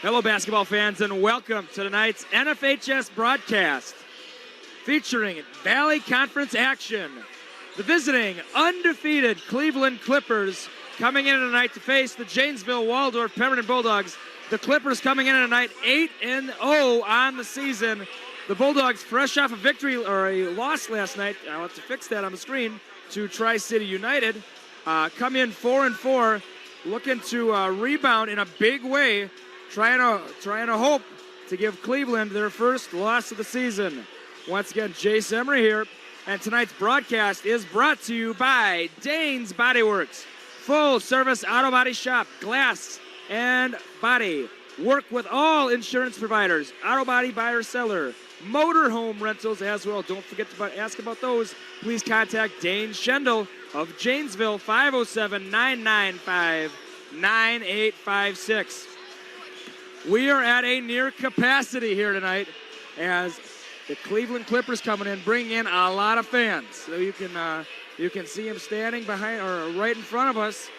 Hello, basketball fans, and welcome to tonight's NFHS broadcast featuring Valley Conference action. The visiting undefeated Cleveland Clippers coming in tonight to face the Janesville Waldorf Pemberton Bulldogs. The Clippers coming in tonight 8-0 on the season. The Bulldogs fresh off a victory or a loss last night. I'll have to fix that on the screen to Tri-City United. Come in 4-4, looking to rebound in a big way. Trying to hope to give Cleveland their first loss of the season. Once again, Jace Emery here, and tonight's broadcast is brought to you by Dane's Body Works. Full service auto body shop, glass and body. Work with all insurance providers, auto body buyer seller, motorhome rentals as well. Don't forget to ask about those. Please contact Dane Schendel of Janesville, 507-995-9856. We are at a near capacity here tonight as the Cleveland Clippers coming in, bringing in a lot of fans. So you can see them standing behind or right in front of us.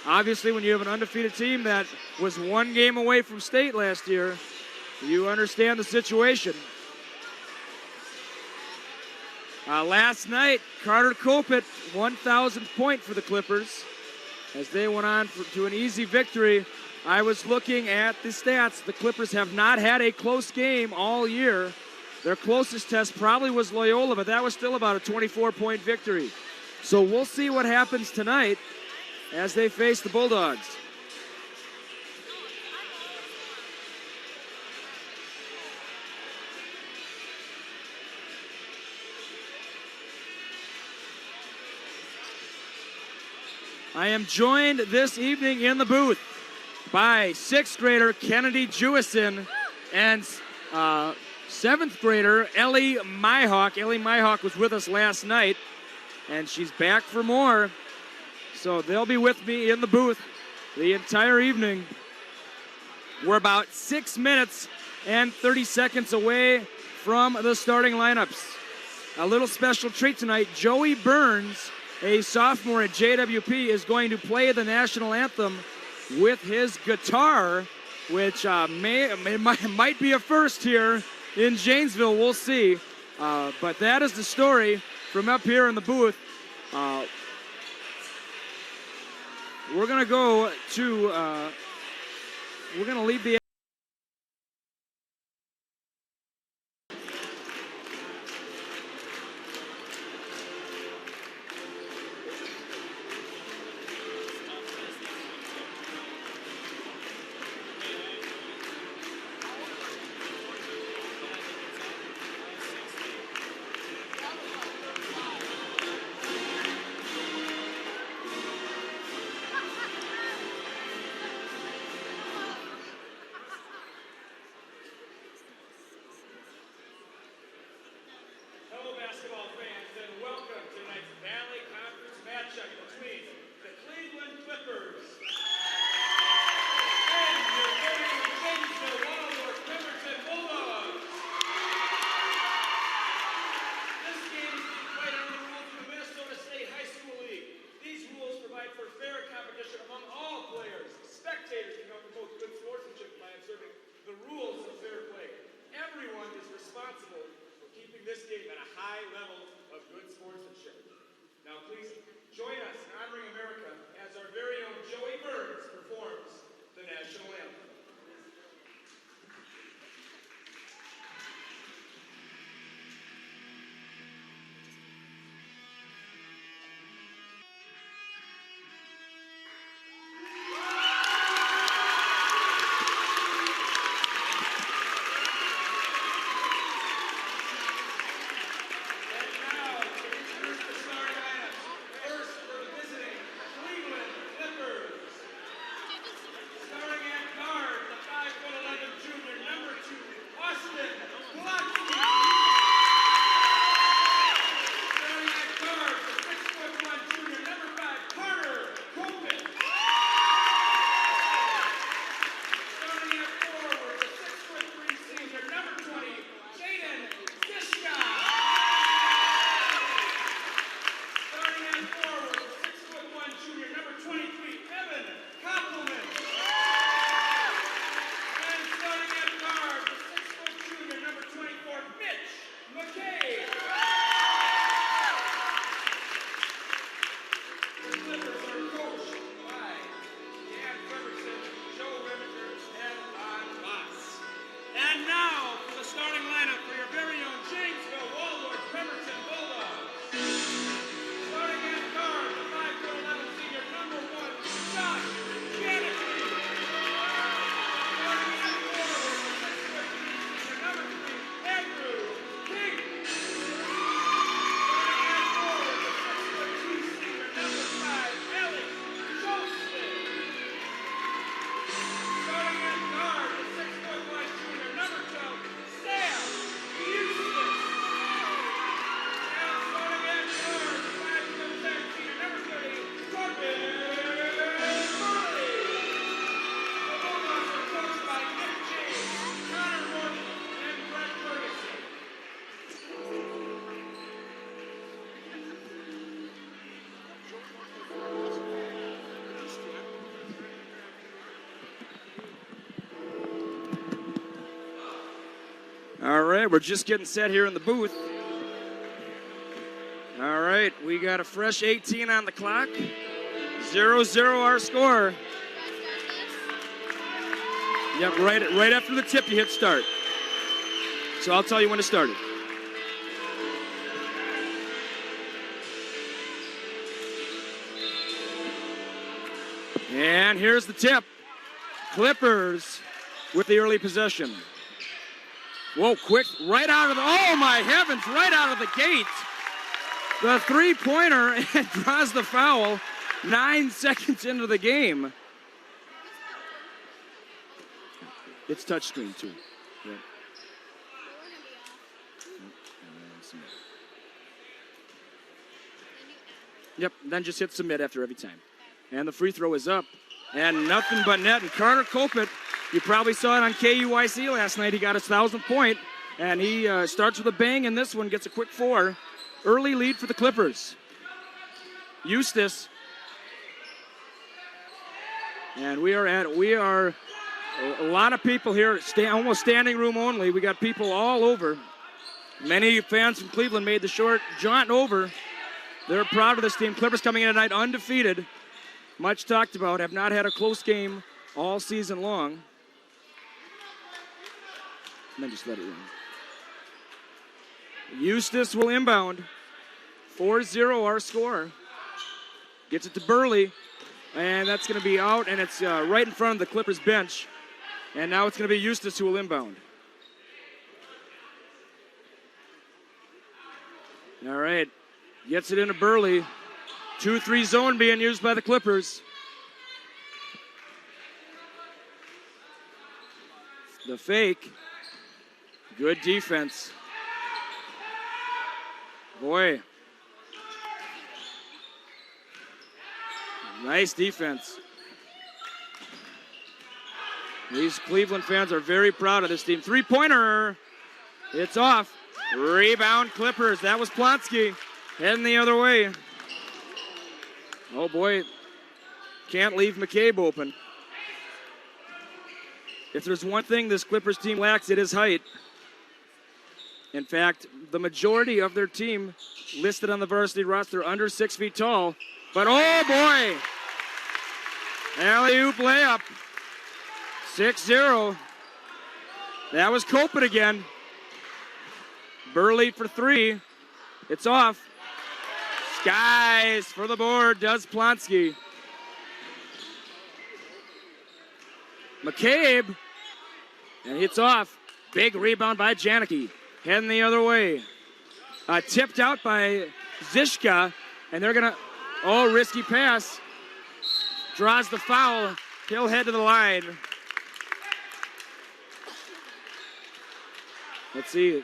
Obviously, when you have an undefeated team that was one game away from state last year, you understand the situation. Last night, Carter Kopit, 1,000th point for the Clippers as they went on to an easy victory. I was looking at the stats. The Clippers have not had a close game all year. Their closest test probably was Loyola, but that was still about a 24-point victory. So we'll see what happens tonight as they face the Bulldogs. I am joined this evening in the booth by 6th grader Kennedy Jewison and 7th grader Ellie Myhawk. Ellie Myhawk was with us last night, and she's back for more. So they'll be with me in the booth the entire evening. We're about 6 minutes and 30 seconds away from the starting lineups. A little special treat tonight. Joey Burns, a sophomore at JWP, is going to play the national anthem with his guitar, which might be a first here in Janesville. We'll see. But that is the story from up here in the booth. We're going to go to, we're going to leave the All right, we're just getting set here in the booth. All right, we got a fresh 18 on the clock. 0-0 our score. Yep, right after the tip, you hit start. So I'll tell you when it started. And here's the tip. Clippers with the early possession. Whoa, quick, right out of the, oh my heavens, right out of the gate. The three-pointer and draws the foul 9 seconds into the game. It's touchscreen too. Yeah. Yep, then just hit submit after every time. And the free throw is up. And nothing but net. And Carter Kopit, you probably saw it on KUIC last night. He got his 1,000th point. And he starts with a bang in this one, gets a quick 4. Early lead for the Clippers. Eustace. And we are a lot of people here, almost standing room only. We got people all over. Many fans from Cleveland made the short jaunt over. They're proud of this team. Clippers coming in tonight undefeated. Much talked about, have not had a close game all season long. And then just let it run. Eustace will inbound. 4-0 our score. Gets it to Burley. And that's going to be out, and it's right in front of the Clippers bench. And now it's going to be Eustace who will inbound. All right. Gets it into Burley. 2-3 zone being used by the Clippers. The fake. Good defense. Boy. Nice defense. These Cleveland fans are very proud of this team. Three-pointer. It's off. Rebound Clippers. That was Plonsky. Heading the other way. Oh, boy. Can't leave McCabe open. If there's one thing this Clippers team lacks, it is height. In fact, the majority of their team listed on the varsity roster under 6 feet tall. But, oh, boy. Alley-oop layup. 6-0. That was Kopit again. Burley for 3. It's off. Skies for the board, does Plonsky. McCabe. And it's off. Big rebound by Janicki. Heading the other way. Tipped out by Zishka. And they're going to, oh, risky pass. Draws the foul. He'll head to the line. Let's see.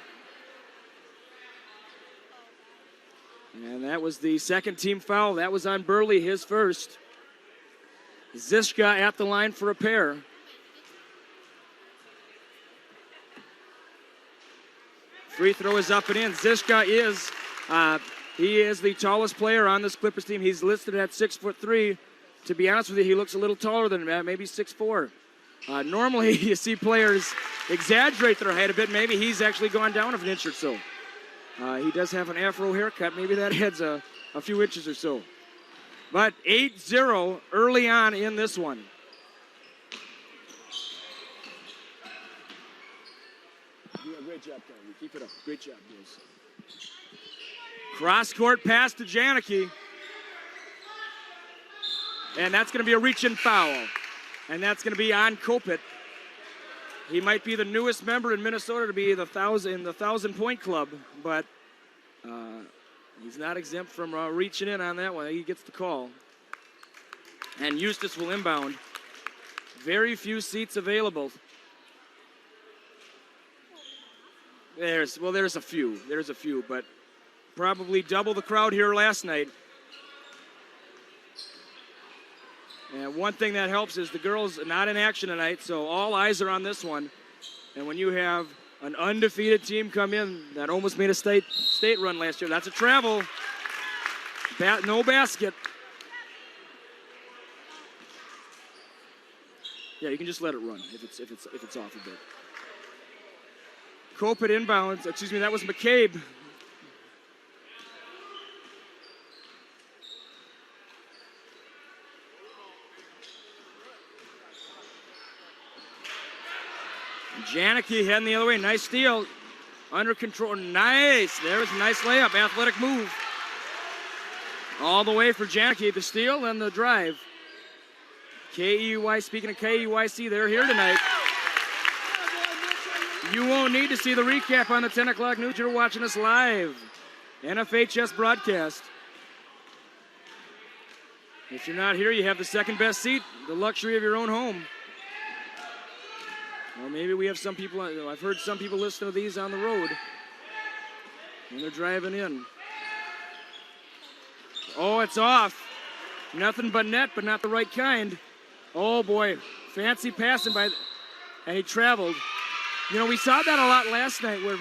And that was the second team foul. That was on Burley, his first. Zishka at the line for a pair. Free throw is up and in. Zishka is, he is the tallest player on this Clippers team. He's listed at 6'3". To be honest with you, he looks a little taller than that, maybe 6'4". Normally, you see players exaggerate their height a bit. Maybe he's actually gone down an inch or so. He does have an afro haircut. Maybe that adds a few inches or so. But 8-0 early on in this one. You do a great job, Tony. Keep it up. Great job, boys. Cross-court pass to Janicki. And that's going to be a reach-in foul. And that's going to be on Kopit. He might be the newest member in Minnesota to be in the 1,000-point club, but he's not exempt from reaching in on that one. He gets the call. And Eustace will inbound. Very few seats available. There's a few. There's a few, but probably double the crowd here last night. And one thing that helps is the girls are not in action tonight, so all eyes are on this one. And when you have an undefeated team come in that almost made a state run last year, that's a travel. No basket. Yeah, you can just let it run if it's off a bit. Kopit inbounds. Excuse me, that was McCabe. Janicki heading the other way. Nice steal. Under control. Nice. There's a nice layup. Athletic move. All the way for Janicki. The steal and the drive. KEY, speaking of KEYC, they're here tonight. You won't need to see the recap on the 10 o'clock news. You're watching us live. NFHS broadcast. If you're not here, you have the second best seat, the luxury of your own home. Or maybe we have some people, I've heard some people listen to these on the road when they're driving in. Oh, it's off. Nothing but net, but not the right kind. Oh boy, fancy passing and he traveled. You know, we saw that a lot last night where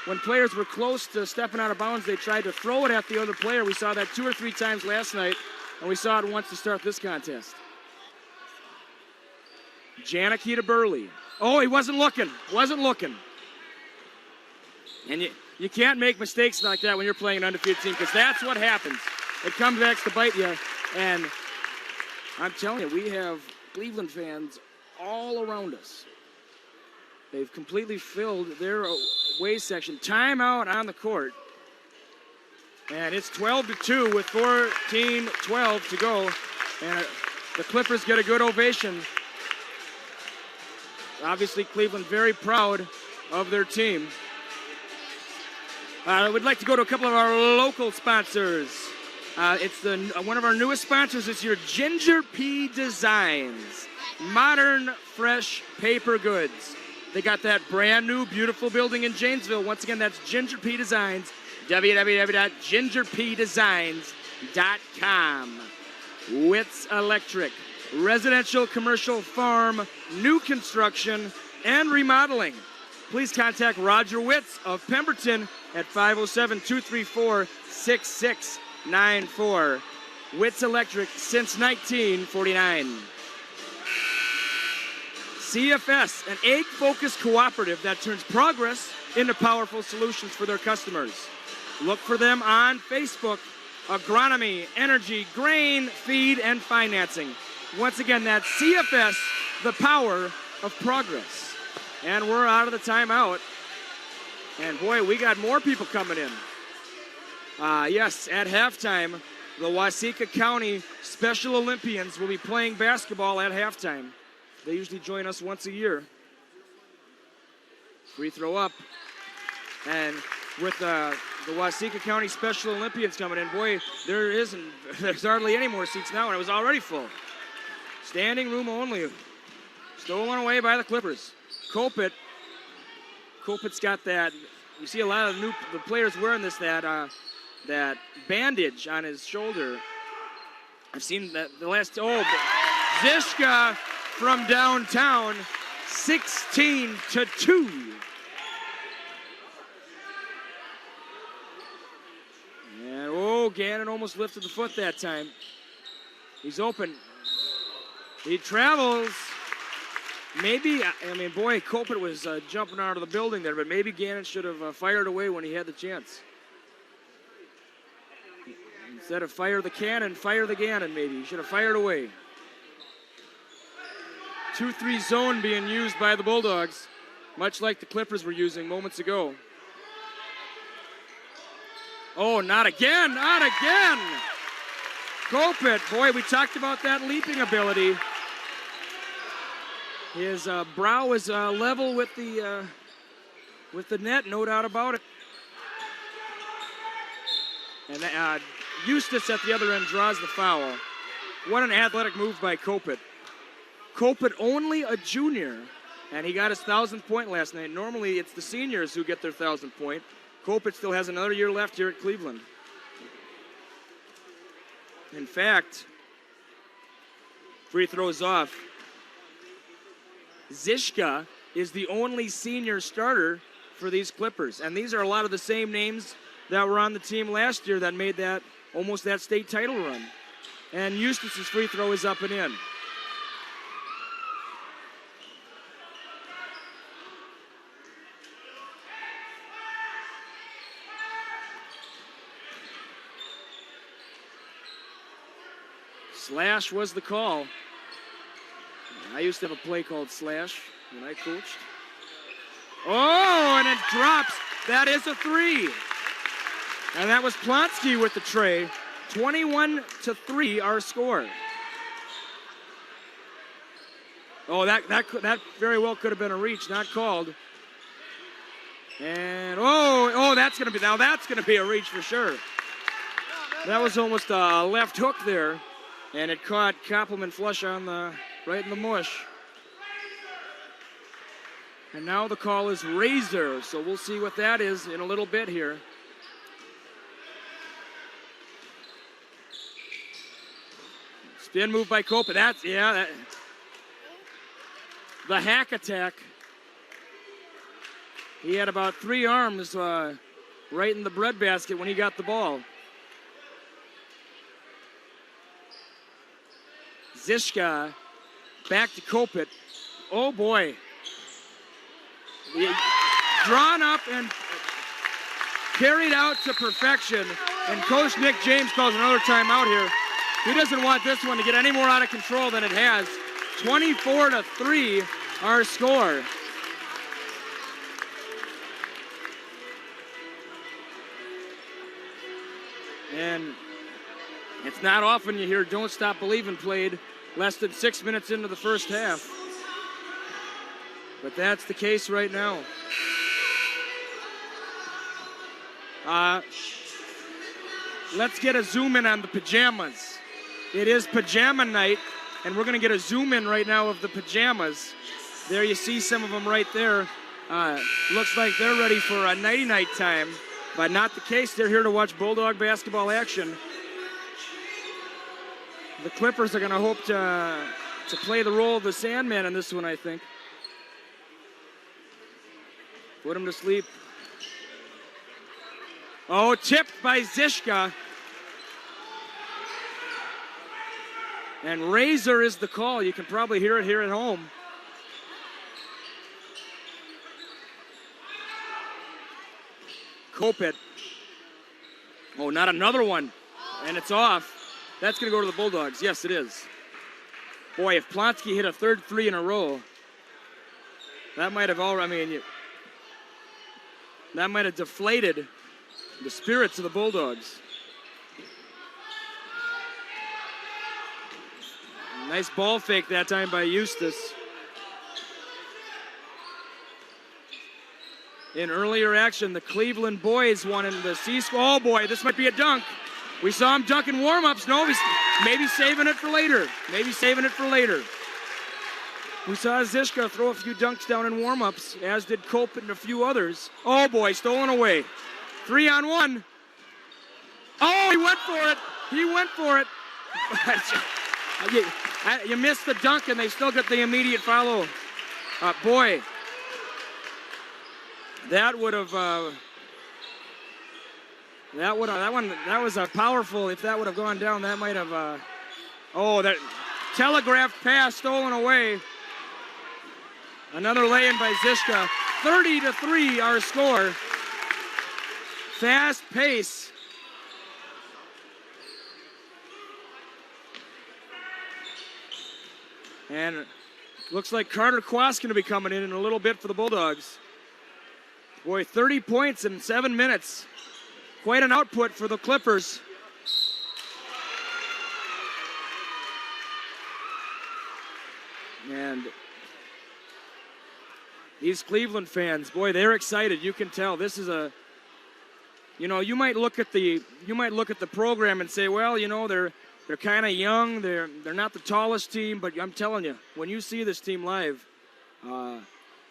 when players were close to stepping out of bounds, they tried to throw it at the other player. We saw that 2 or 3 times last night, and we saw it once to start this contest. Janicki to Burley. Oh, he wasn't looking. And you can't make mistakes like that when you're playing an undefeated team, because that's what happens. It comes back to bite you. And I'm telling you, we have Cleveland fans all around us. They've completely filled their away section. Timeout on the court. And it's 12-2 with 14-12 to go. And the Clippers get a good ovation. Obviously, Cleveland very proud of their team. We'd like to go to a couple of our local sponsors. It's one of our newest sponsors this year, JWP Designs. Modern, fresh paper goods. They got that brand new, beautiful building in Janesville. Once again, that's JWP Designs. www.gingerpdesigns.com. Wits Electric. Residential, commercial, farm, new construction, and remodeling. Please contact Roger Witz of Pemberton at 507-234-6694. Witz Electric since 1949. CFS, an egg-focused cooperative that turns progress into powerful solutions for their customers. Look for them on Facebook. Agronomy, energy, grain, feed, and financing. Once again, that's CFS, the power of progress. And we're out of the timeout. And boy, we got more people coming in. Yes, at halftime, the Waseca County Special Olympians will be playing basketball at halftime. They usually join us once a year. Free throw up. And with the Waseca County Special Olympians coming in, boy, there's hardly any more seats now, and it was already full. Standing room only. Stolen away by the Clippers. Kopit's got that. You see a lot of the players wearing that bandage on his shoulder. I've seen that the last. Zishka from downtown, 16-2. And Gannon almost lifted the foot that time. He's open. He travels. Maybe, boy, Kopit was jumping out of the building there, but maybe Gannon should have fired away when he had the chance. Instead of fire the cannon, fire the Gannon, maybe. He should have fired away. 2-3 zone being used by the Bulldogs, much like the Clippers were using moments ago. Oh, not again, not again! Kopit, boy, we talked about that leaping ability. His brow is level with the net, no doubt about it. And Eustace at the other end draws the foul. What an athletic move by Kopit. Kopit only a junior, and he got his 1,000th point last night. Normally, it's the seniors who get their 1,000th point. Kopit still has another year left here at Cleveland. In fact, free throws off. Zishka is the only senior starter for these Clippers. And these are a lot of the same names that were on the team last year that made that almost that state title run. And Eustace's free throw is up and in. Slash was the call. I used to have a play called Slash when I coached. Oh, and it drops. That is a 3. And that was Plonsky with the tray. 21-3 our score. Oh, that very well could have been a reach, not called. And that's gonna be a reach for sure. That was almost a left hook there, and it caught Koppelman flush on right in the mush. And now the call is razor, so we'll see what that is in a little bit here. Spin move by Copa. The hack attack. He had about 3 arms right in the breadbasket when he got the ball. Zishka back to Kopit. Oh boy. Drawn up and carried out to perfection. And Coach Nick James calls another timeout here. He doesn't want this one to get any more out of control than it has. 24-3 our score. And it's not often you hear Don't Stop Believin' played less than 6 minutes into the first half. But that's the case right now. Let's get a zoom in on the pajamas. It is pajama night, and we're going to get a zoom in right now of the pajamas. There you see some of them right there. Looks like they're ready for a nighty-night time, but not the case. They're here to watch Bulldog basketball action. The Clippers are going to hope to play the role of the Sandman in this one, I think. Put him to sleep. Oh, tipped by Zishka. And razor is the call. You can probably hear it here at home. Kopit. Oh, not another one. And it's off. That's going to go to the Bulldogs. Yes, it is. Boy, if Plonsky hit a third 3 in a row, that might have that might have deflated the spirits of the Bulldogs. Nice ball fake that time by Eustace. In earlier action, the Cleveland boys won in the C-Squad. Oh boy, this might be a dunk. We saw him dunk in warm-ups. No, he's maybe saving it for later. Maybe saving it for later. We saw Zishka throw a few dunks down in warm-ups, as did Cope and a few others. Oh boy, stolen away. 3-on-1. Oh, he went for it. He went for it. You missed the dunk, and they still get the immediate follow. Boy, that would have. That was a powerful. If that would have gone down, that might have. That telegraphed pass stolen away. Another lay-in by Zishka. 30-3 our score. Fast pace. And looks like Carter Quast going to be coming in a little bit for the Bulldogs. Boy, 30 points in 7 minutes. Quite an output for the Clippers. And these Cleveland fans, boy, they're excited. You can tell this is a, you might look at the program and say, well, they're kind of young. They're not the tallest team, but I'm telling you, when you see this team live,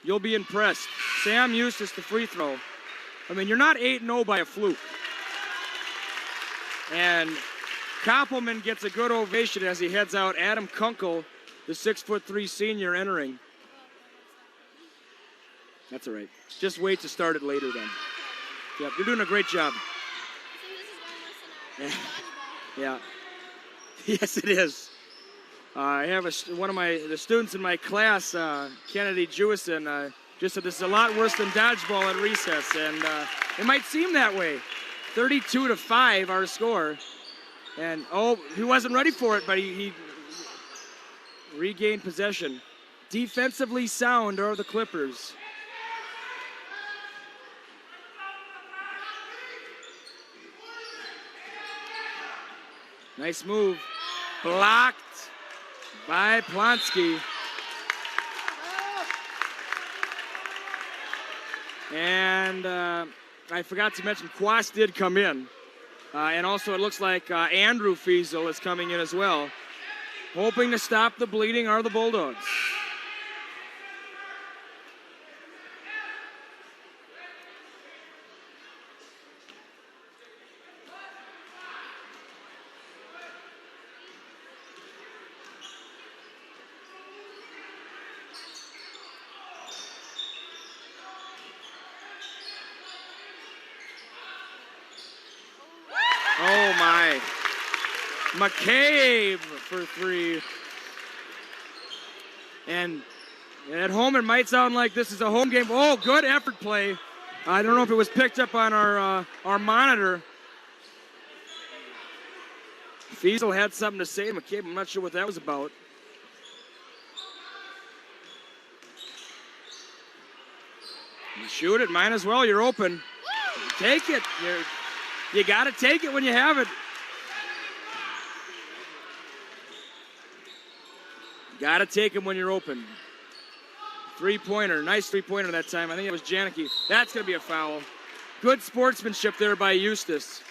you'll be impressed. Sam Eustace, the free throw. You're not 8-0 by a fluke. And Koppelman gets a good ovation as he heads out. Adam Kunkel, the 6'3" senior, entering. That's all right. Just wait to start it later then. Yep, you're doing a great job. Yeah. Yes, it is. I have one of the students in my class, Kennedy Jewison, just said this is a lot worse than dodgeball at recess, and it might seem that way. 32-5 our score. And, oh, he wasn't ready for it, but he regained possession. Defensively sound are the Clippers. Nice move. Blocked by Plonsky. And I forgot to mention, Quast did come in. And also it looks like Andrew Fiesel is coming in as well. Hoping to stop the bleeding are the Bulldogs. Oh my. McCabe for three. And at home it might sound like this is a home game. Oh, good effort play. I don't know if it was picked up on our monitor. Fiesel had something to say to McCabe. I'm not sure what that was about. You shoot it, might as well. You're open. Take it. You got to take it when you have it. Got to take him when you're open. Three-pointer. Nice three-pointer that time. I think it was Janicki. That's going to be a foul. Good sportsmanship there by Eustace.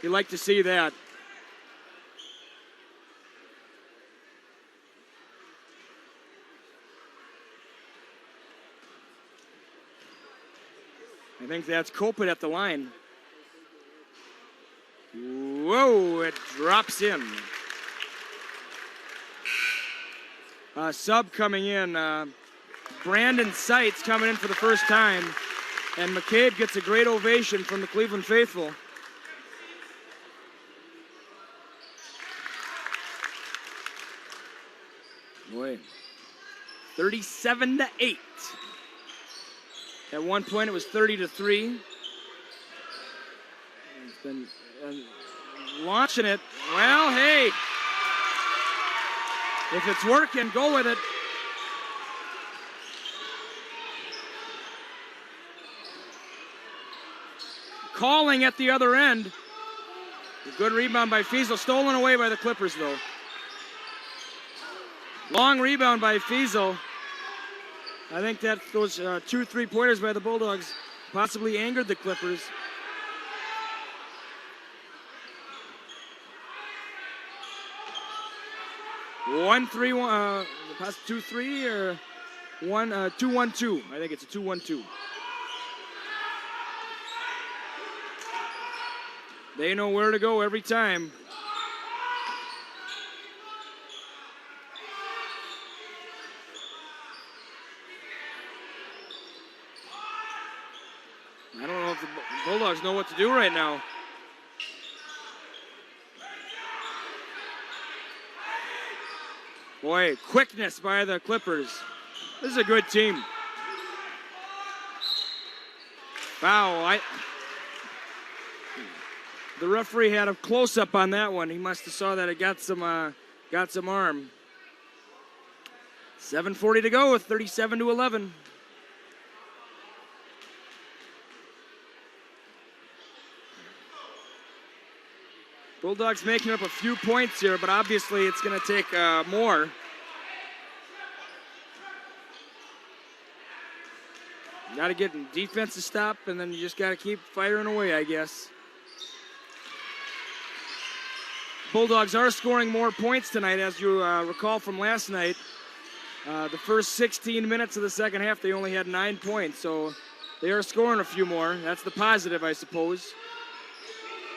You like to see that. I think that's Kopit at the line. Whoa, it drops in. Sub coming in. Brandon Seitz coming in for the first time. And McCabe gets a great ovation from the Cleveland faithful. Boy, 37-8. At one point it was 30-3. It's been launching it. Well, hey, if it's working, go with it. Calling at the other end. A good rebound by Fiesel. Stolen away by the Clippers, though. Long rebound by Fiesel. I think that those 2 3-pointers by the Bulldogs possibly angered the Clippers. One 3-1, 2-3 or 2-1-2. I think it's a 2-1-2. They know where to go every time. I don't know if the Bulldogs know what to do right now. Boy, quickness by the Clippers. This is a good team. Foul. The referee had a close-up on that one. He must have saw that it got some arm. 7:40 to go with 37-11. Bulldogs making up a few points here, but obviously it's going to take more. You got to get defense to stop, and then you just got to keep firing away, I guess. Bulldogs are scoring more points tonight, as you recall from last night. The first 16 minutes of the second half, they only had 9 points, so they are scoring a few more. That's the positive, I suppose.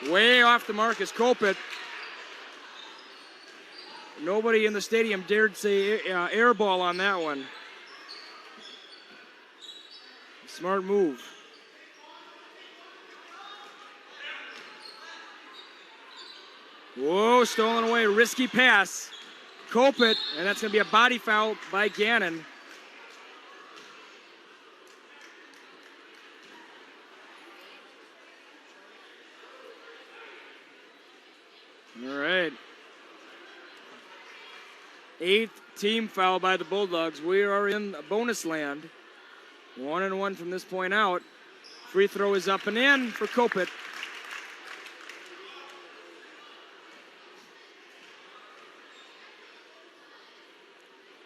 Way off the mark is Kopit. Nobody in the stadium dared say air ball on that one. Smart move. Whoa, stolen away, risky pass. Kopit, and that's going to be a body foul by Gannon. All right. 8th team foul by the Bulldogs. We are in bonus land. 1-1 from this point out. Free throw is up and in for Kopit.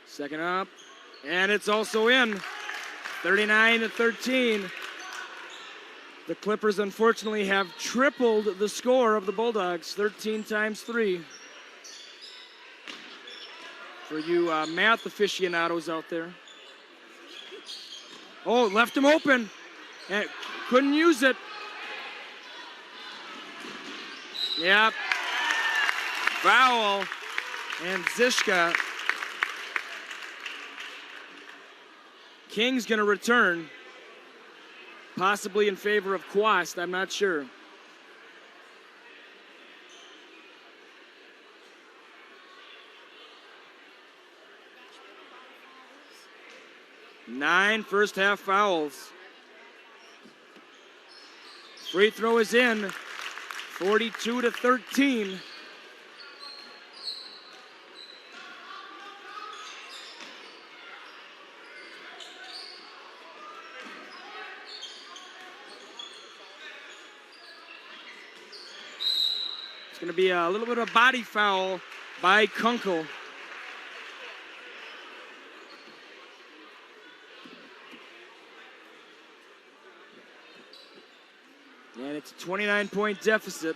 Second up, and it's also in. 39-13. The Clippers, unfortunately, have tripled the score of the Bulldogs, 13 times 3. For you math aficionados out there. Oh, left him open, and couldn't use it. Yep. Foul, and Zishka. King's going to return, possibly in favor of Quast, I'm not sure. Nine first half fouls. Free throw is in, 42-13. It's going to be a little bit of a body foul by Kunkel. And it's a 29-point deficit.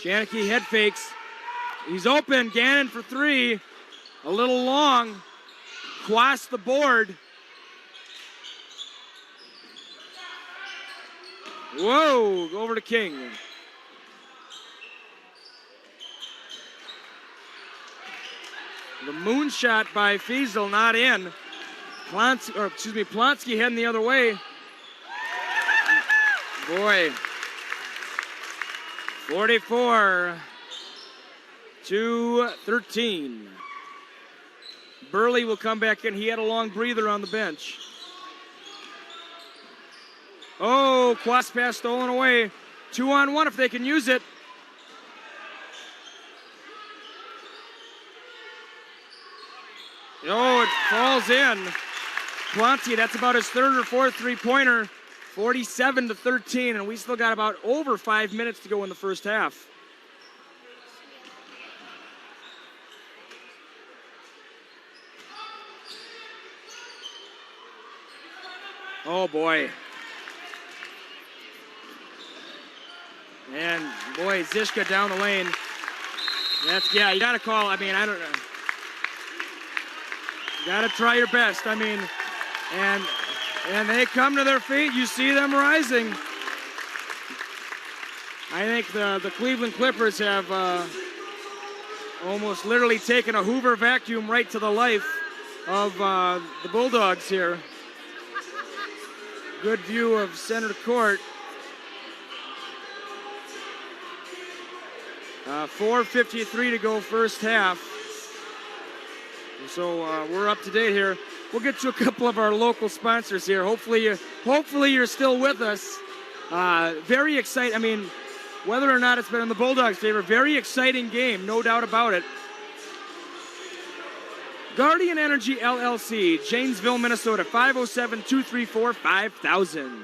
Janicki head fakes. He's open. Gannon for three. A little long. Quast the board. Whoa, over to King. The moonshot by Fiesel, not in. Plonsky heading the other way. Boy. 44-13. Burley will come back in. He had a long breather on the bench. Oh, Quast pass stolen away. 2-on-1 if they can use it. Oh, it falls in. Plonty, that's about his third or fourth three-pointer. 47-13, and we still got about over 5 minutes to go in the first half. Oh, boy. And, boy, Zishka down the lane. Yeah, you got to call. I don't know. You got to try your best. And they come to their feet. You see them rising. I think the Cleveland Clippers have almost literally taken a Hoover vacuum right to the life of the Bulldogs here. Good view of center court. 4:53 to go first half. So we're up to date here. We'll get to a couple of our local sponsors here. Hopefully you're still with us. Very exciting. Whether or not it's been in the Bulldogs' favor, very exciting game, no doubt about it. Guardian Energy LLC, Janesville, Minnesota, 507-234-5000.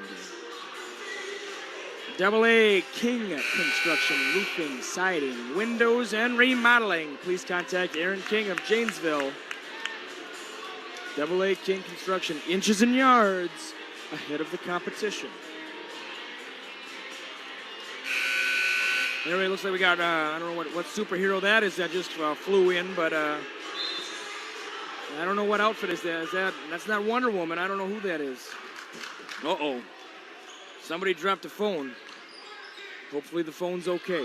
AA King Construction, roofing, siding, windows, and remodeling. Please contact Aaron King of Janesville. AA King Construction, inches and yards ahead of the competition. Anyway, it looks like we got, I don't know what superhero that is that just flew in, but I don't know what outfit is that. That's not Wonder Woman. I don't know who that is. Uh-oh. Somebody dropped a phone. Hopefully the phone's okay.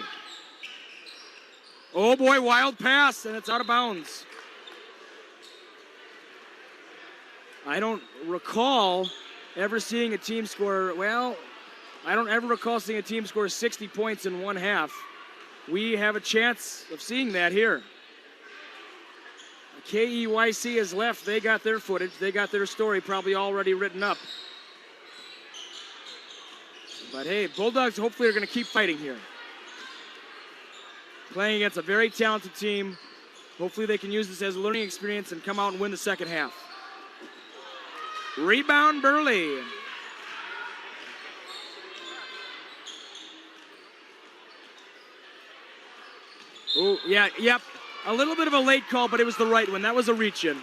Oh, boy, wild pass, and it's out of bounds. I don't recall ever seeing a team score. Well, I don't ever recall seeing a team score 60 points in one half. We have a chance of seeing that here. KEYC has left. They got their footage. They got their story probably already written up. But hey, Bulldogs hopefully are going to keep fighting here. Playing against a very talented team. Hopefully they can use this as a learning experience and come out and win the second half. Rebound Burley. Oh, yeah, yep. A little bit of a late call, but it was the right one. That was a reach-in.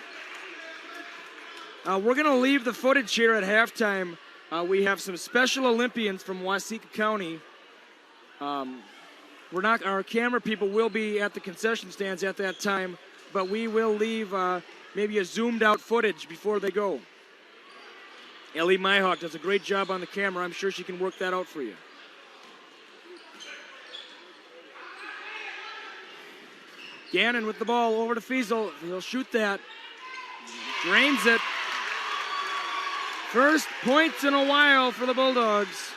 We're going to leave the footage here at halftime. We have some Special Olympians from Waseca County. Our camera people will be at the concession stands at that time, but we will leave maybe a zoomed-out footage before they go. Ellie Myhawk does a great job on the camera. I'm sure she can work that out for you. Gannon with the ball over to Fiesel. He'll shoot that. Drains it. First points in a while for the Bulldogs.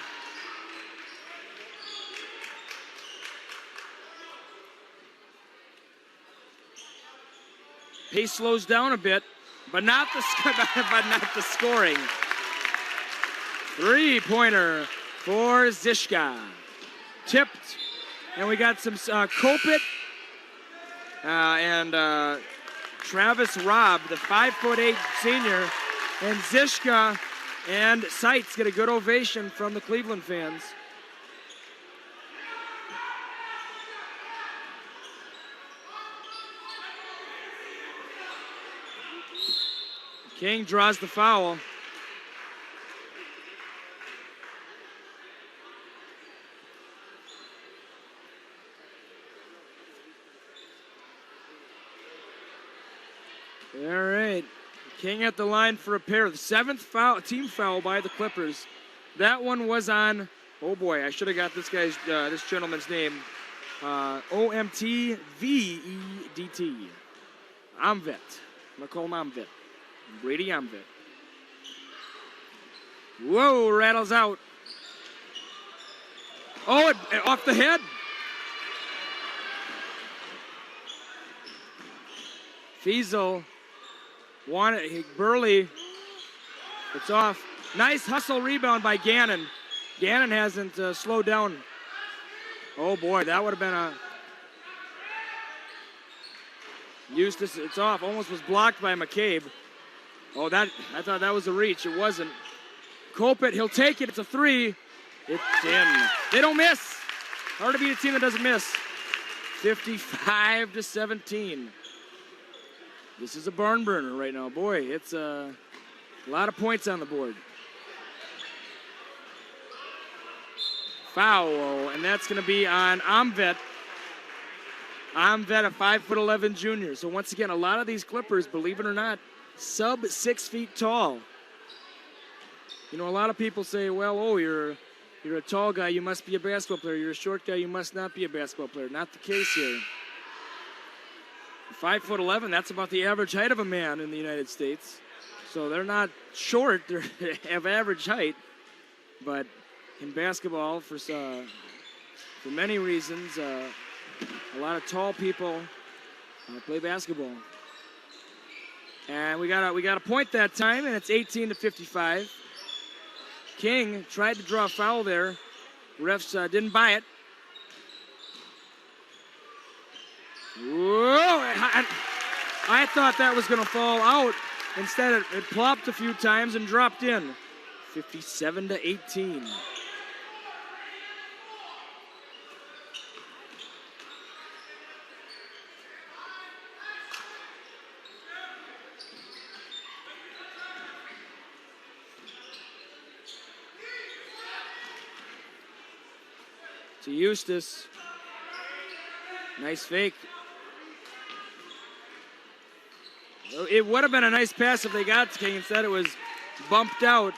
Pace slows down a bit, but not the scoring. Three-pointer for Zishka. Tipped, and we got some Kopit and Travis Robb, the 5'8" senior, and Zishka and Seitz get a good ovation from the Cleveland fans. King draws the foul. All right, King at the line for a pair. The seventh foul, team foul by the Clippers. That one was on, oh boy, I should have got this gentleman's name. OMTVEDT. Amvet. I'm going to call him Amvet. Brady Amvet. Whoa, rattles out. Oh, off the head. Fiesel. Burley. It's off. Nice hustle rebound by Gannon. Gannon hasn't slowed down. Oh boy, that would have been a... Eustace, it's off. Almost was blocked by McCabe. Oh, I thought that was a reach. It wasn't. Kopit, he'll take it. It's a three. It's in. They don't miss. Hard to beat a team that doesn't miss. 55-17. This is a barn burner right now. Boy, it's a lot of points on the board. Foul, and that's going to be on Amvet. Amvet, a 5'11" junior. So once again, a lot of these Clippers, believe it or not, sub 6 feet tall. You know, a lot of people say, well, oh, you're a tall guy, you must be a basketball player. You're a short guy, you must not be a basketball player. Not the case here. 5'11", that's about the average height of a man in the United States. So they're not short, they have average height. But in basketball, for many reasons, a lot of tall people play basketball. And we got a point that time, and it's 18-55. King tried to draw a foul there. Refs didn't buy it. Whoa! I thought that was going to fall out. Instead, it plopped a few times and dropped in. 57-18. To Eustace. Nice fake. It would have been a nice pass if they got to King. Instead, it was bumped out.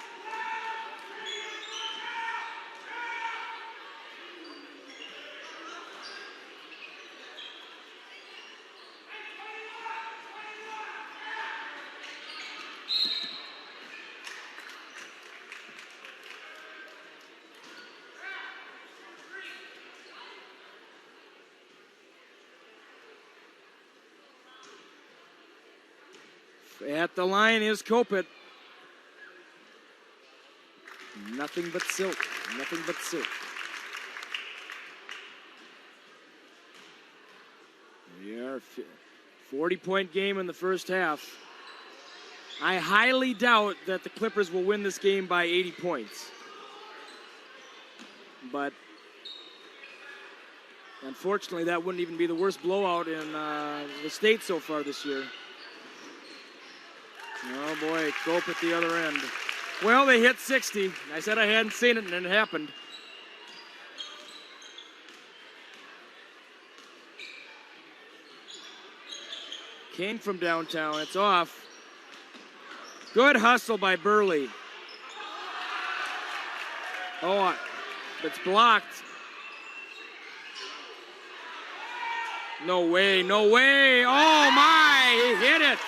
At the line is Kopit. Nothing but silk. Nothing but silk. We are 40-point game in the first half. I highly doubt that the Clippers will win this game by 80 points. But unfortunately, that wouldn't even be the worst blowout in the state so far this year. Oh boy, Cope at the other end. Well, they hit 60. I said I hadn't seen it, and it happened. Came from downtown. It's off. Good hustle by Burley. Oh, it's blocked. No way, no way. Oh my, he hit it.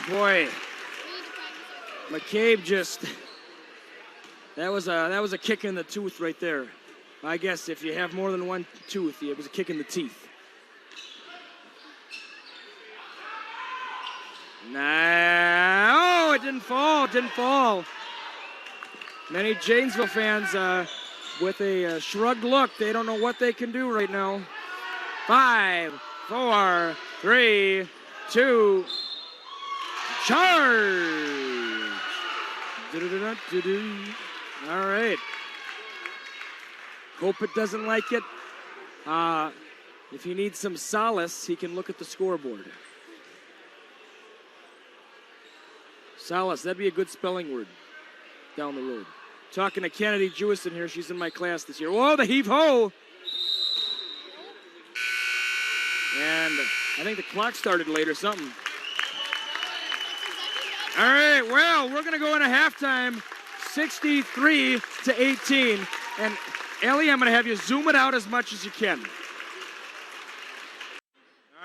Boy, McCabe just, that was a kick in the tooth right there. I guess if you have more than one tooth, it was a kick in the teeth. Nah, oh, it didn't fall. Many Janesville fans with a shrugged look. They don't know what they can do right now. 5, 4, 3, 2, charge! All right. Kopit doesn't like it. If he needs some solace, he can look at the scoreboard. Solace, that'd be a good spelling word down the road. Talking to Kennedy Jewison here. She's in my class this year. Whoa, the heave-ho! And I think the clock started late or something. All right, well, we're going to go into halftime, 63-18. And Ellie, I'm going to have you zoom it out as much as you can.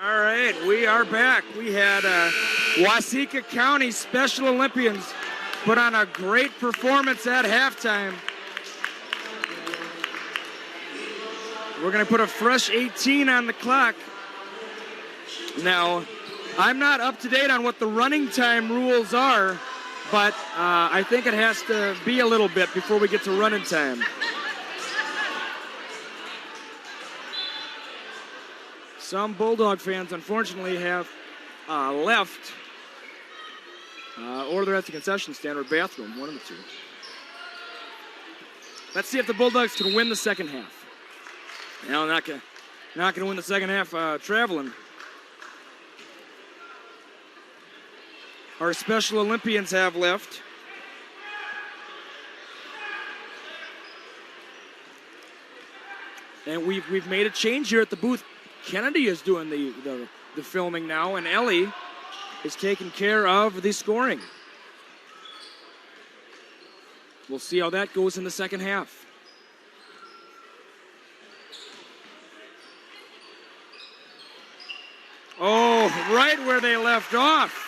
All right, we are back. We had Waseca County Special Olympians put on a great performance at halftime. We're going to put a fresh 18 on the clock. Now, I'm not up to date on what the running time rules are, but I think it has to be a little bit before we get to running time. Some Bulldog fans, unfortunately, have left, or they're at the concession stand or bathroom, one of the two. Let's see if the Bulldogs can win the second half. No, not gonna win the second half traveling. Our Special Olympians have left. And we've made a change here at the booth. Kennedy is doing the filming now, and Ellie is taking care of the scoring. We'll see how that goes in the second half. Oh, right where they left off.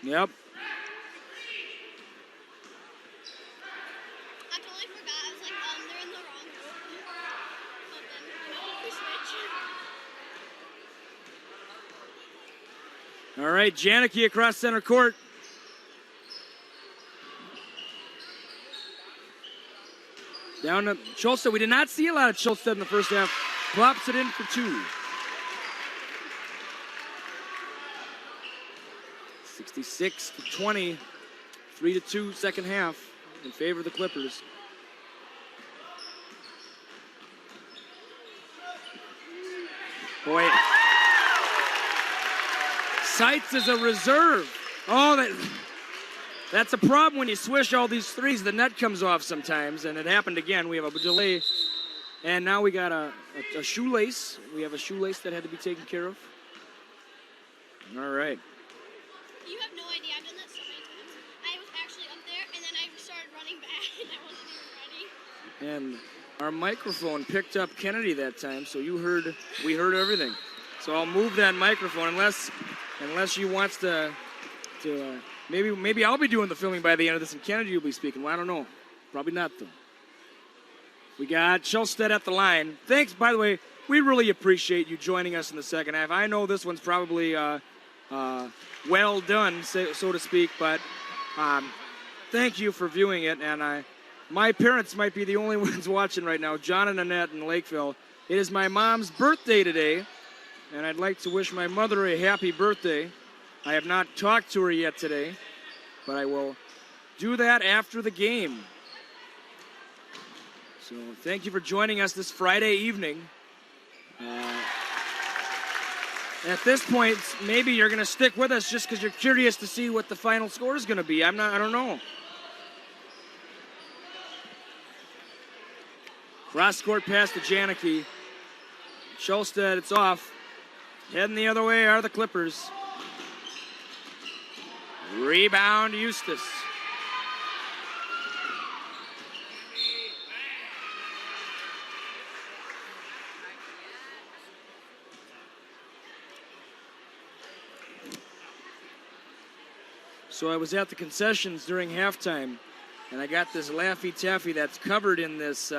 Yep. I totally forgot. I was like, they're in the wrong room. All right, Janicki across center court. Down to Cholstead. We did not see a lot of Cholstead in the first half. Plops it in for 2. 66-20, 3-2 second half in favor of the Clippers. Boy, Seitz is a reserve. Oh, that's a problem when you swish all these threes. The net comes off sometimes, and it happened again. We have a delay, and now we got a shoelace. We have a shoelace that had to be taken care of. All right. You have no idea. I've done that so many times. I was actually up there, and then I started running back, and I wasn't even ready. And our microphone picked up Kennedy that time, so we heard everything. So I'll move that microphone unless she wants to maybe I'll be doing the filming by the end of this, and Kennedy will be speaking. Well, I don't know. Probably not, though. We got Schulstead at the line. Thanks, by the way, we really appreciate you joining us in the second half. I know this one's probably well done, so to speak, but thank you for viewing it. And my parents might be the only ones watching right now, John and Annette in Lakeville. It is my mom's birthday today, and I'd like to wish my mother a happy birthday. I have not talked to her yet today, but I will do that after the game. So thank you for joining us this Friday evening. At this point, maybe you're going to stick with us just because you're curious to see what the final score is going to be. I don't know. Cross court pass to Janicki. Schulstead, it's off. Heading the other way are the Clippers. Rebound, Eustace. So I was at the concessions during halftime, and I got this Laffy Taffy that's covered in this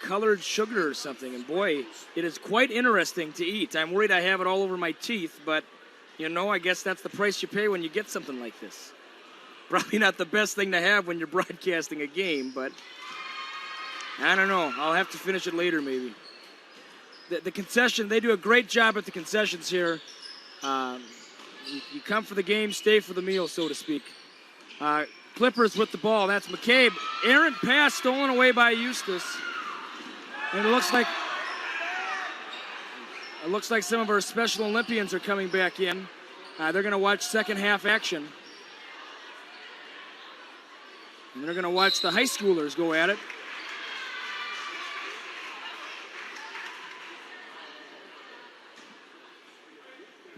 colored sugar or something. And boy, it is quite interesting to eat. I'm worried I have it all over my teeth, but you know, I guess that's the price you pay when you get something like this. Probably not the best thing to have when you're broadcasting a game, but I don't know. I'll have to finish it later maybe. The concession, they do a great job at the concessions here. You come for the game, stay for the meal, so to speak. Clippers with the ball. That's McCabe. Errant pass stolen away by Eustace. And it looks like some of our Special Olympians are coming back in. They're going to watch second half action. And they're going to watch the high schoolers go at it.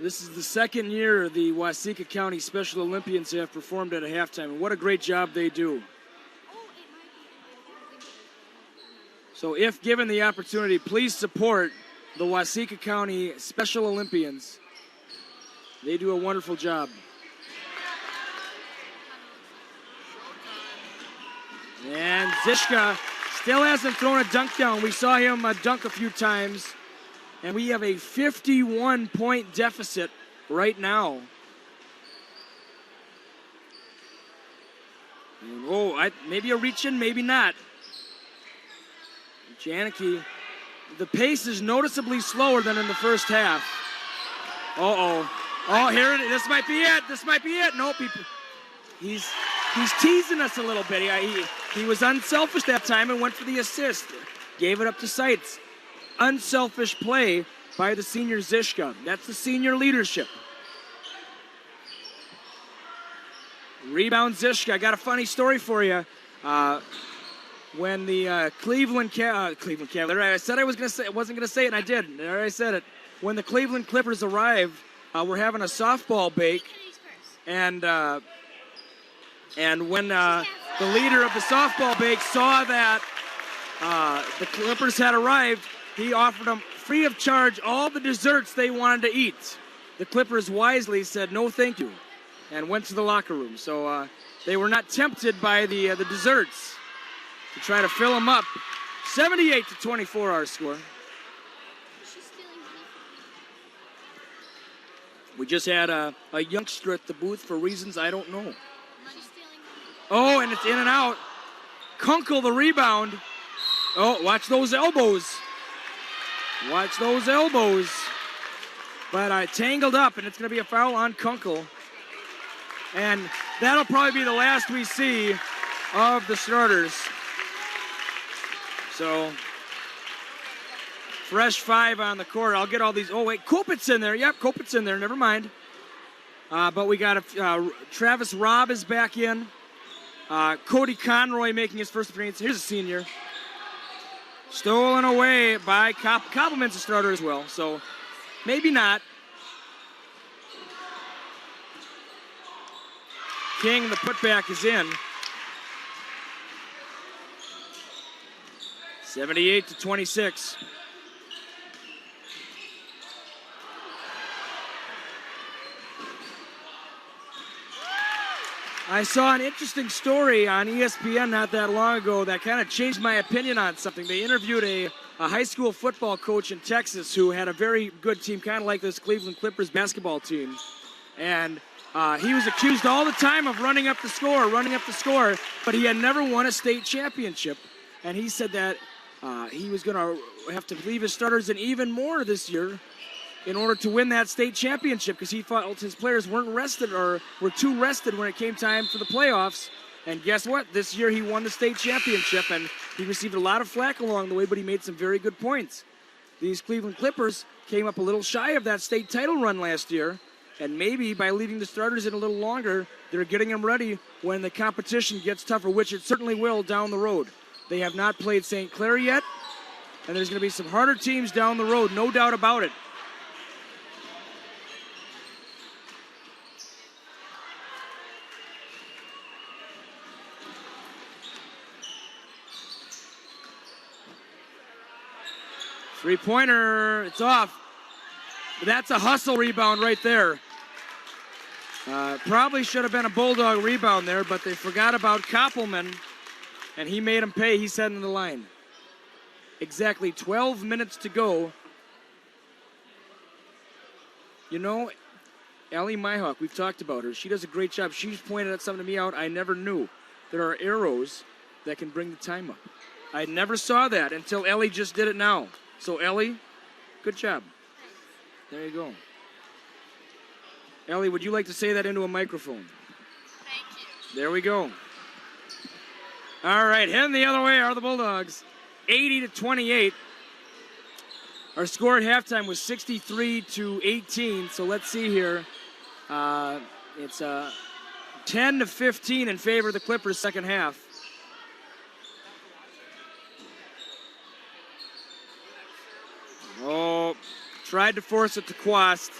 This is the second year the Waseca County Special Olympians have performed at a halftime, and what a great job they do. So if given the opportunity, please support the Waseca County Special Olympians. They do a wonderful job. And Zischka still hasn't thrown a dunk down. We saw him dunk a few times. And we have a 51-point deficit right now. And, maybe a reach in, maybe not. Janicki, the pace is noticeably slower than in the first half. Oh, here it is. This might be it. This might be it. Nope. He's teasing us a little bit. He was unselfish that time and went for the assist. Gave it up to Seitz. Unselfish play by the senior Zischka. That's the senior leadership. Rebound Zischka. I got a funny story for you. When the Cleveland Cavaliers, I said I wasn't going to say it, and I did. There I said it. When the Cleveland Clippers arrived, we're having a softball bake, and when the leader of the softball bake saw that the Clippers had arrived, he offered them free of charge all the desserts they wanted to eat. The Clippers wisely said no thank you and went to the locker room. So they were not tempted by the desserts to try to fill them up. 78-24 our score. We just had a youngster at the booth for reasons I don't know. Oh, and it's in and out. Kunkel the rebound. Oh, watch those elbows. Watch those elbows. But tangled up, and it's going to be a foul on Kunkel. And that'll probably be the last we see of the starters. So, fresh 5 on the court. I'll get all these. Oh, wait, Kopit's in there. Yep, Kopit's in there. Never mind. But we got Travis Robb is back in. Cody Conroy making his first appearance. Here's a senior. Stolen away by Koppelman's a starter as well, so maybe not. King, the putback is in. 78-26. I saw an interesting story on ESPN not that long ago that kind of changed my opinion on something. They interviewed a high school football coach in Texas who had a very good team, kind of like this Cleveland Clippers basketball team. And he was accused all the time of running up the score, but he had never won a state championship. And he said that he was going to have to leave his starters and even more this year in order to win that state championship because he felt his players weren't rested or were too rested when it came time for the playoffs. And guess what? This year he won the state championship, and he received a lot of flack along the way, but he made some very good points. These Cleveland Clippers came up a little shy of that state title run last year, and maybe by leaving the starters in a little longer, they're getting them ready when the competition gets tougher, which it certainly will down the road. They have not played St. Clair yet, and there's going to be some harder teams down the road, no doubt about it. Three-pointer, it's off. But that's a hustle rebound right there. Probably should have been a Bulldog rebound there, but they forgot about Koppelman, and he made him pay. He's heading to the line. Exactly 12 minutes to go. You know, Allie Myhawk, we've talked about her. She does a great job. She's pointed out something to me out I never knew. There are arrows that can bring the time up. I never saw that until Ellie just did it now. So, Ellie, good job. There you go. Ellie, would you like to say that into a microphone? Thank you. There we go. All right, heading the other way are the Bulldogs. 80-28. Our score at halftime was 63-18. So let's see here. It's 10-15 in favor of the Clippers second half. Oh, tried to force it to Quast,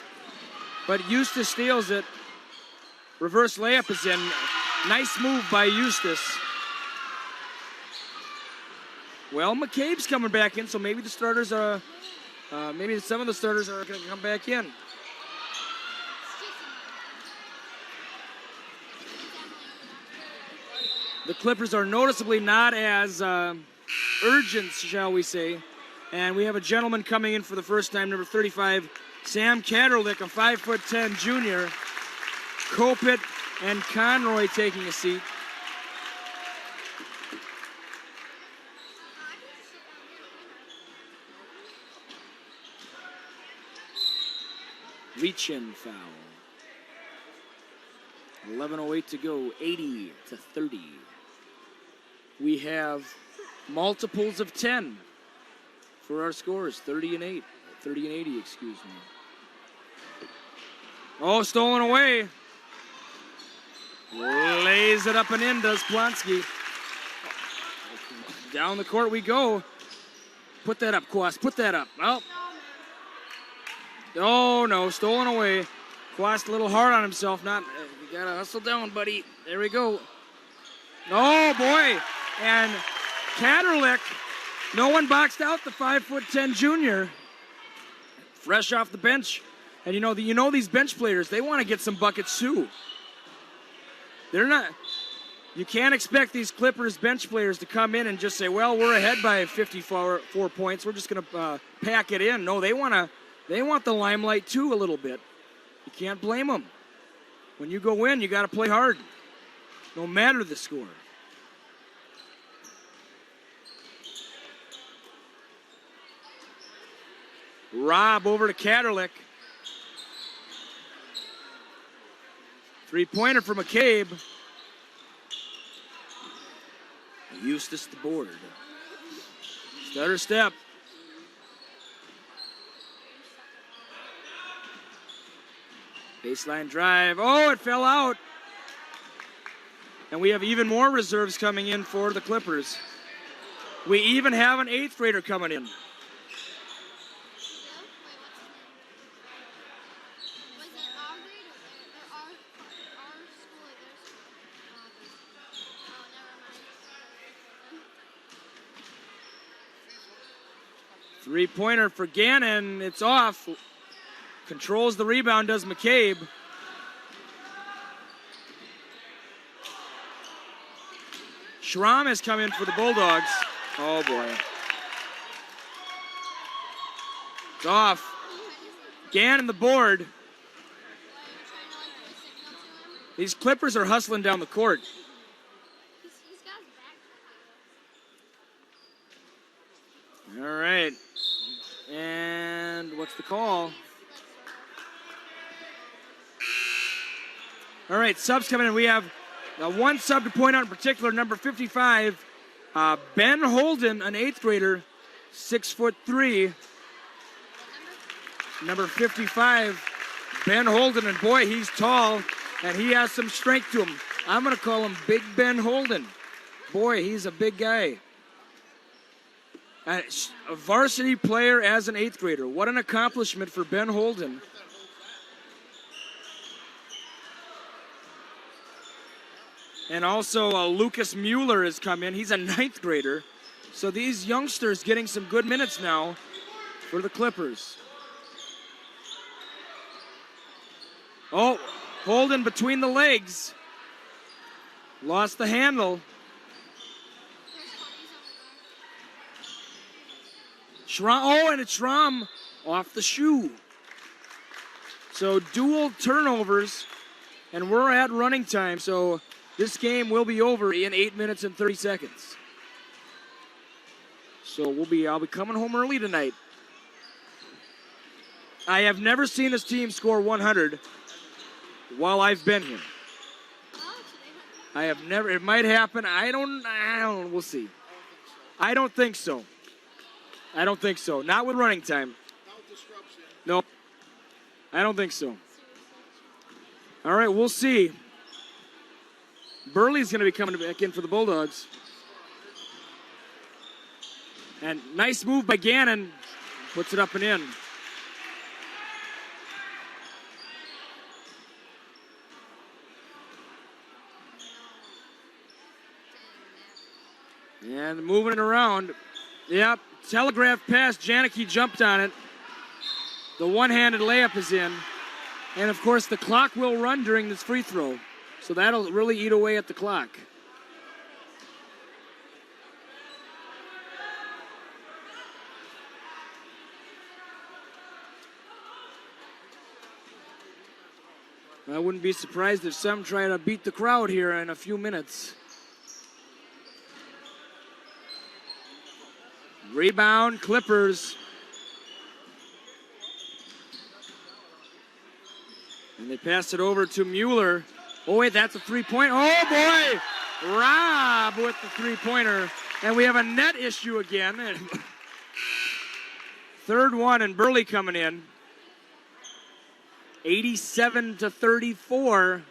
but Eustace steals it. Reverse layup is in. Nice move by Eustace. Well, McCabe's coming back in, so maybe the starters are, maybe some of the starters are going to come back in. The Clippers are noticeably not as urgent, shall we say. And we have a gentleman coming in for the first time, number 35, Sam Katerlick, a 5'10" junior. Kopit and Conroy taking a seat. Reach-in foul. 11:08 to go, 80-30. We have multiples of 10 for our scores, 30 and 80, excuse me. Oh, stolen away. Lays it up and in, does Plonsky. Down the court we go. Put that up, Quast, put that up. Oh, no, stolen away. Quast a little hard on himself. You gotta hustle down, buddy. There we go. Oh, boy. And Katerlick, no one boxed out the 5'10" junior. Fresh off the bench. And you know these bench players, they want to get some buckets too. They're not, you can't expect these Clippers bench players to come in and just say, well, we're ahead by 54 points. We're just going to pack it in. No, they want the limelight too a little bit. You can't blame them. When you go in, you got to play hard, no matter the score. Rob over to Katerlick. Three-pointer for McCabe. Eustace the board. Stutter step. Baseline drive. Oh, it fell out. And we have even more reserves coming in for the Clippers. We even have an 8th grader coming in. Three-pointer for Gannon. It's off. Controls the rebound, does McCabe. Schramm has come in for the Bulldogs. Oh, boy. It's off. Gannon the board. These Clippers are hustling down the court. All right. And what's the call? All right, subs coming in. We have one sub to point out in particular, number 55, Ben Holden, an 8th grader, 6'3". Number 55, Ben Holden, and boy, he's tall, and he has some strength to him. I'm going to call him Big Ben Holden. Boy, he's a big guy. A varsity player as an 8th grader. What an accomplishment for Ben Holden. And also Lucas Mueller has come in. He's a 9th grader. So these youngsters getting some good minutes now for the Clippers. Oh, Holden between the legs. Lost the handle. Schramm, oh, and it's Schramm off the shoe. So dual turnovers, and we're at running time. So this game will be over in 8 minutes and 30 seconds. So I'll be coming home early tonight. I have never seen this team score 100 while I've been here. I have never. It might happen. I don't. We'll see. I don't think so. I don't think so. Not with running time. No. I don't think so. All right, we'll see. Burley's going to be coming back in for the Bulldogs. And nice move by Gannon. Puts it up and in. And moving it around. Yep. Telegraph pass. Janicki jumped on it. The one-handed layup is in. And, of course, the clock will run during this free throw. So that'll really eat away at the clock. I wouldn't be surprised if some try to beat the crowd here in a few minutes. Rebound, Clippers. And they pass it over to Mueller. Oh, wait, that's a three-point. Oh, boy! Rob with the three-pointer. And we have a net issue again. Third one, and Burley coming in. 87-34.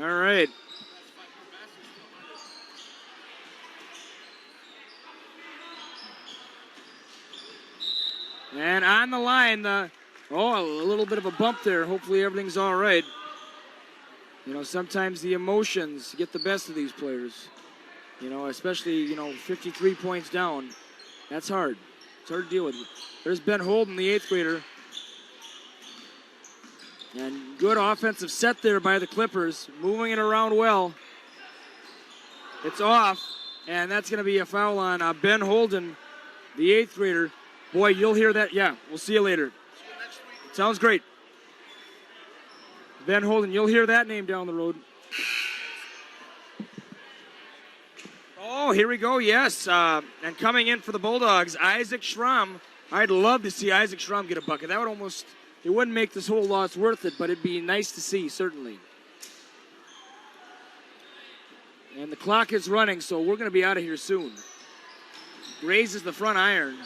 All right. And on the line, a little bit of a bump there. Hopefully everything's all right. You know, sometimes the emotions get the best of these players. You know, especially, 53 points down. That's hard. It's hard to deal with. There's Ben Holden, the 8th grader. And good offensive set there by the Clippers. Moving it around well. It's off. And that's going to be a foul on Ben Holden, the 8th grader. Boy, you'll hear that. Yeah, we'll see you later. Sounds great. Ben Holden, you'll hear that name down the road. Oh, here we go, yes. And coming in for the Bulldogs, Isaac Schramm. I'd love to see Isaac Schramm get a bucket. That would it wouldn't make this whole loss worth it, but it'd be nice to see, certainly. And the clock is running, so we're going to be out of here soon. Raises the front iron.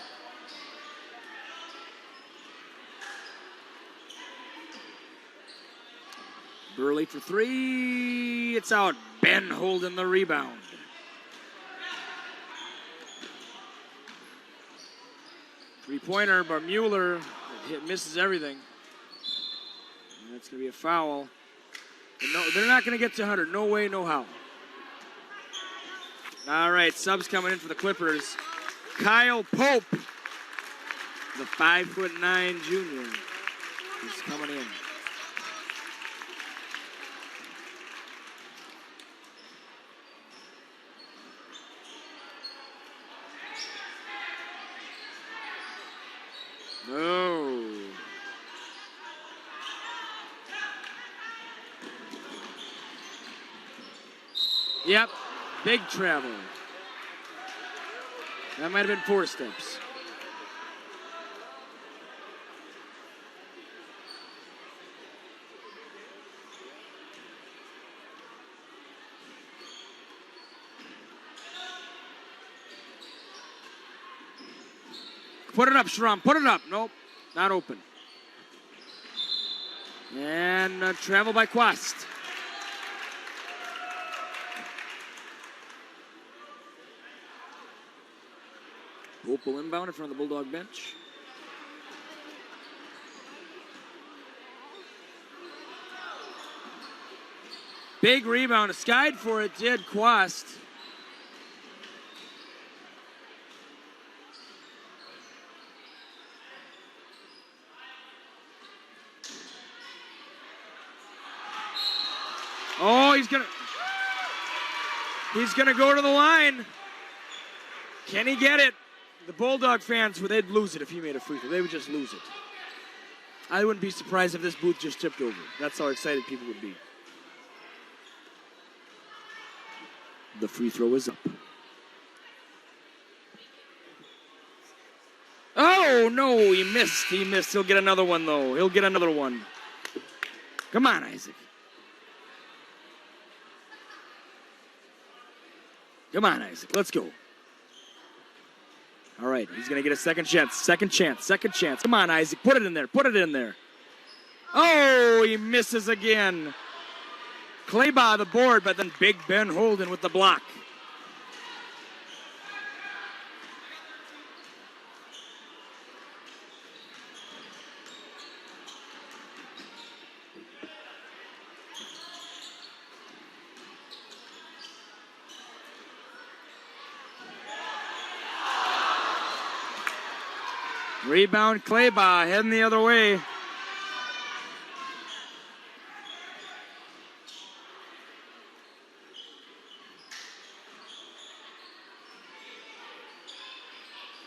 Burley for three. It's out. Ben Holden the rebound. Three-pointer by Mueller. Misses everything. And that's going to be a foul. No, they're not going to get to 100. No way, no how. All right, subs coming in for the Clippers. Kyle Pope, the 5'9" junior, is coming in. Oh. Yep, big travel. That might have been 4 steps. Put it up, Schramm. Put it up. Nope, not open. And travel by Quast. Opal inbound in front of the Bulldog bench. Big rebound. Skied for it did Quast. Oh, he's gonna go to the line. Can he get it? The Bulldog fans, they'd lose it if he made a free throw. They would just lose it. I wouldn't be surprised if this booth just tipped over. That's how excited people would be. The free throw is up. Oh, no, he missed. He missed. He'll get another one, though. He'll get another one. Come on, Isaac. Come on, Isaac. Let's go. All right, he's going to get a second chance. Second chance. Come on, Isaac. Put it in there. Oh, he misses again. Claybaugh the board, but then Big Ben Holden with the block. Rebound, Claybaugh heading the other way.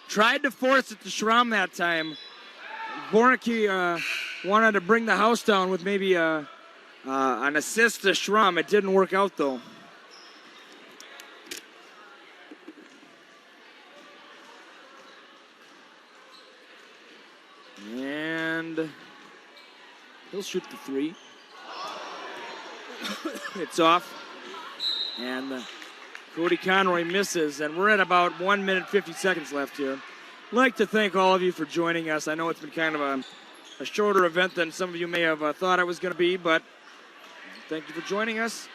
Tried to force it to Schramm that time. Bornicki wanted to bring the house down with maybe an assist to Schramm. It didn't work out, though. And he'll shoot the 3. It's off. And Cody Conroy misses, and we're at about 1 minute 50 seconds left here. I'd like to thank all of you for joining us. I know it's been kind of a shorter event than some of you may have thought it was going to be, but thank you for joining us.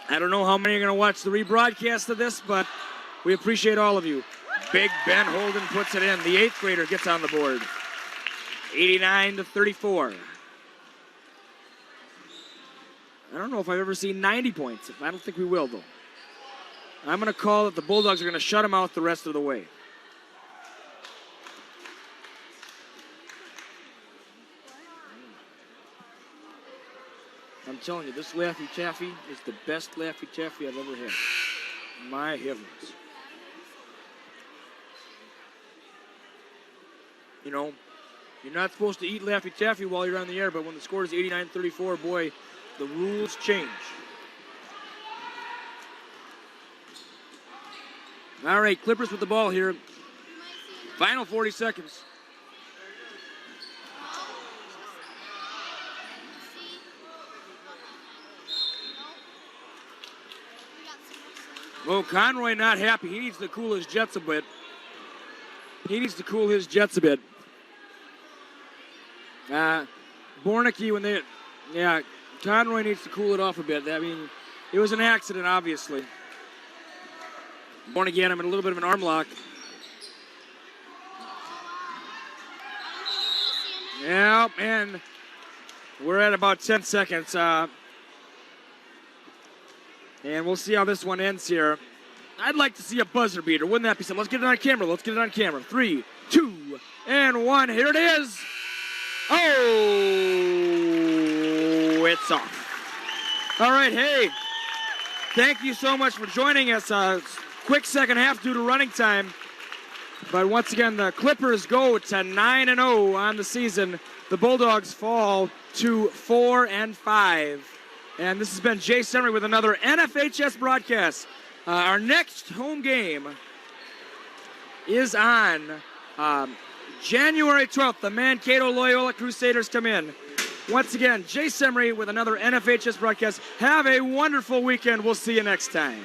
I don't know how many are going to watch the rebroadcast of this, but we appreciate all of you. Big Ben Holden puts it in. The 8th grader gets on the board. 89-34. I don't know if I've ever seen 90 points. I don't think we will, though. I'm going to call that the Bulldogs are going to shut them out the rest of the way. I'm telling you, this Laffy Taffy is the best Laffy Taffy I've ever had. My heavens. You know, you're not supposed to eat Laffy Taffy while you're on the air, but when the score is 89-34, boy, the rules change. All right, Clippers with the ball here. Final 40 seconds. Well, Conroy not happy. He needs to cool his jets a bit. Bornicki, Conroy needs to cool it off a bit. I mean, it was an accident, obviously. Bornicki had him in a little bit of an arm lock. Yeah, and we're at about 10 seconds. And we'll see how this one ends here. I'd like to see a buzzer beater. Wouldn't that be something? Let's get it on camera. 3, 2, and 1. Here it is. Oh, it's off. All right, hey, thank you so much for joining us. Quick second half due to running time. But once again, the Clippers go to 9-0 on the season. The Bulldogs fall to 4-5. And this has been Jay Semery with another NFHS broadcast. Our next home game is on January 12th. The Mankato Loyola Crusaders come in. Once again, Jay Semery with another NFHS broadcast. Have a wonderful weekend. We'll see you next time.